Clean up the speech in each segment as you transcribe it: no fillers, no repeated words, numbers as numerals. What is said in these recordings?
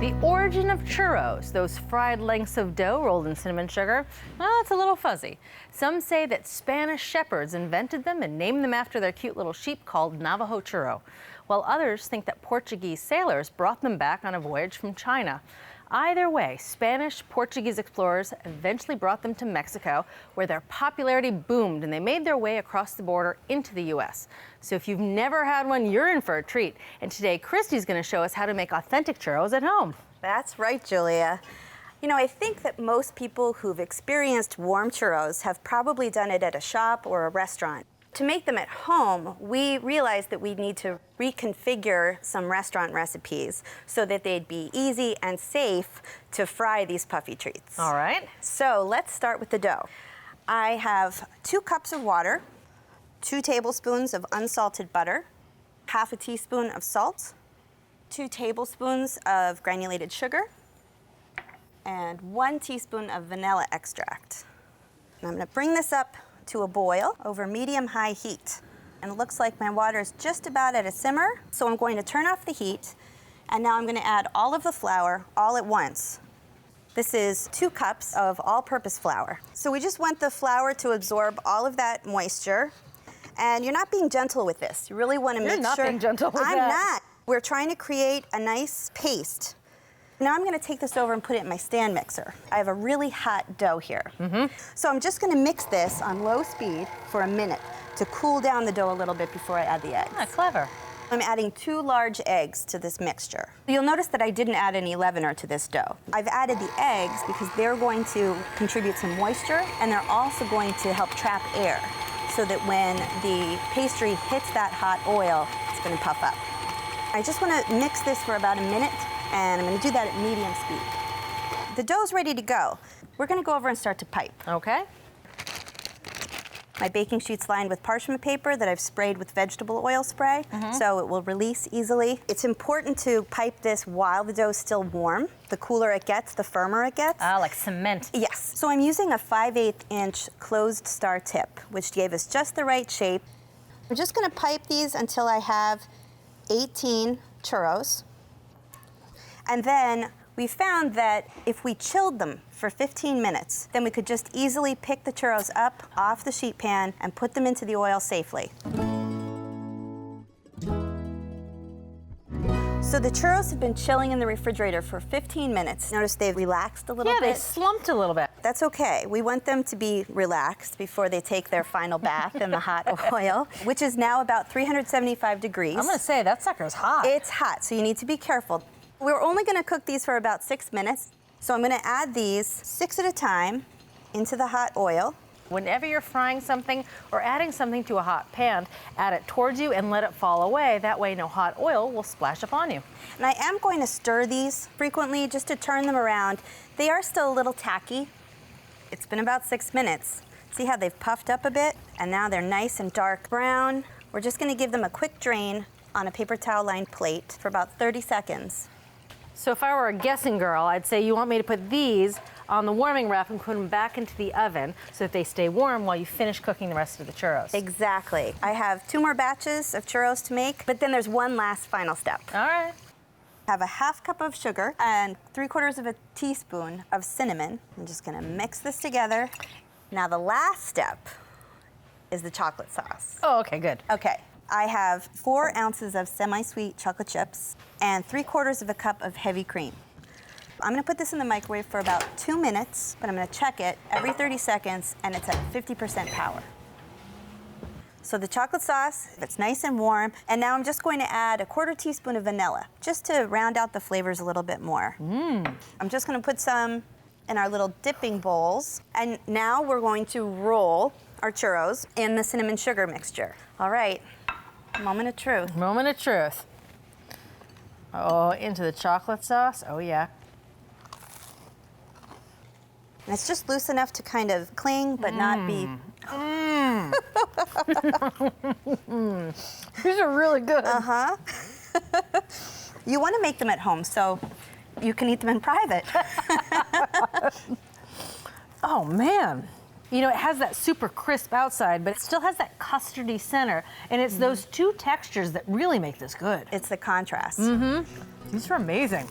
The origin of churros, those fried lengths of dough rolled in cinnamon sugar, well, it's a little fuzzy. Some say that Spanish shepherds invented them and named them after their cute little sheep called Navajo churro, while others think that Portuguese sailors brought them back on a voyage from China. Either way, Spanish Portuguese explorers eventually brought them to Mexico, where their popularity boomed and they made their way across the border into the U.S. So if you've never had one, you're in for a treat. And today, Christie's going to show us how to make authentic churros at home. That's right, Julia. You know, I think that most people who've experienced warm churros have probably done it at a shop or a restaurant. To make them at home, we realized that we need to reconfigure some restaurant recipes so that they'd be easy and safe to fry these puffy treats. All right. So let's start with the dough. I have 2 cups of water, 2 tablespoons of unsalted butter, half a teaspoon of salt, 2 tablespoons of granulated sugar, and 1 teaspoon of vanilla extract. And I'm going to bring this up to a boil over medium-high heat. And it looks like my water is just about at a simmer, so I'm going to turn off the heat, and now I'm going to add all of the flour all at once. This is 2 cups of all-purpose flour. So we just want the flour to absorb all of that moisture, and you're not being gentle with this. You really want to make sure. You're not being gentle with I'm that. not. We're trying to create a nice paste. Now I'm going to take this over and put it in my stand mixer. I have a really hot dough here. So I'm just going to mix this on low speed for a minute to cool down the dough a little bit before I add the eggs. Ah, clever. I'm adding 2 large eggs to this mixture. You'll notice that I didn't add any leavener to this dough. I've added the eggs because they're going to contribute some moisture, and they're also going to help trap air so that when the pastry hits that hot oil, it's going to puff up. I just want to mix this for about a minute, and I'm going to do that at medium speed. The dough's ready to go. We're going to go over and start to pipe. Okay. My baking sheet's lined with parchment paper that I've sprayed with vegetable oil spray, so it will release easily. It's important to pipe this while the dough's still warm. The cooler it gets, the firmer it gets. Ah, like cement. Yes. So I'm using a 5/8-inch closed star tip, which gave us just the right shape. I'm just going to pipe these until I have 18 churros. And then we found that if we chilled them for 15 minutes, then we could just easily pick the churros up off the sheet pan and put them into the oil safely. So the churros have been chilling in the refrigerator for 15 minutes. Notice they've relaxed a little bit. Yeah, they slumped a little bit. That's okay. We want them to be relaxed before they take their final bath in the hot oil, which is now about 375 degrees. I'm going to say, that sucker's hot. It's hot, so you need to be careful. We're only going to cook these for about 6 minutes. So I'm going to add these 6 at a time into the hot oil. Whenever you're frying something or adding something to a hot pan, add it towards you and let it fall away. That way no hot oil will splash upon you. And I am going to stir these frequently just to turn them around. They are still a little tacky. It's been about 6 minutes. See how they've puffed up a bit? And now they're nice and dark brown. We're just going to give them a quick drain on a paper towel lined plate for about 30 seconds. So if I were a guessing girl, I'd say you want me to put these on the warming rack and put them back into the oven so that they stay warm while you finish cooking the rest of the churros. Exactly. I have 2 more batches of churros to make, but then there's one last final step. All right. I have a half cup of sugar and 3/4 of a teaspoon of cinnamon. I'm just going to mix this together. Now the last step is the chocolate sauce. Oh, okay, good. Okay. I have 4 ounces of semi-sweet chocolate chips and 3/4 of a cup of heavy cream. I'm going to put this in the microwave for about 2 minutes, but I'm going to check it every 30 seconds, and it's at 50% power. So the chocolate sauce, it's nice and warm, and now I'm just going to add a 1/4 teaspoon of vanilla, just to round out the flavors a little bit more. I'm just going to put some in our little dipping bowls, and now we're going to roll our churros in the cinnamon sugar mixture. All right. Moment of truth. Moment of truth. Oh, into the chocolate sauce. Oh, yeah. And it's just loose enough to kind of cling, but not be. These are really good. You want to make them at home so you can eat them in private. Oh, man. You know, it has that super crisp outside, but it still has that custardy center. And it's those 2 textures that really make this good. It's the contrast. These are amazing.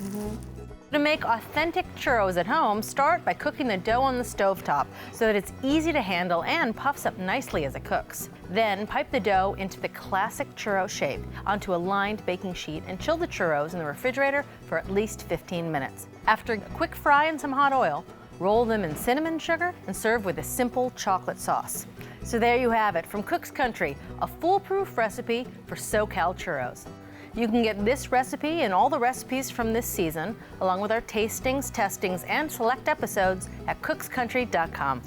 To make authentic churros at home, start by cooking the dough on the stovetop so that it's easy to handle and puffs up nicely as it cooks. Then pipe the dough into the classic churro shape onto a lined baking sheet and chill the churros in the refrigerator for at least 15 minutes. After a quick fry in some hot oil, roll them in cinnamon sugar and serve with a simple chocolate sauce. So there you have it, from Cook's Country, a foolproof recipe for SoCal Churros. You can get this recipe and all the recipes from this season, along with our tastings, testings, and select episodes at cookscountry.com.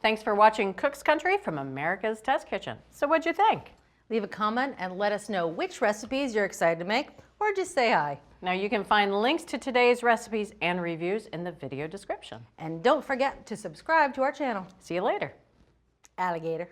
Thanks for watching Cook's Country from America's Test Kitchen. So what'd you think? Leave a comment and let us know which recipes you're excited to make, or just say hi. Now you can find links to today's recipes and reviews in the video description. And don't forget to subscribe to our channel. See you later. Alligator.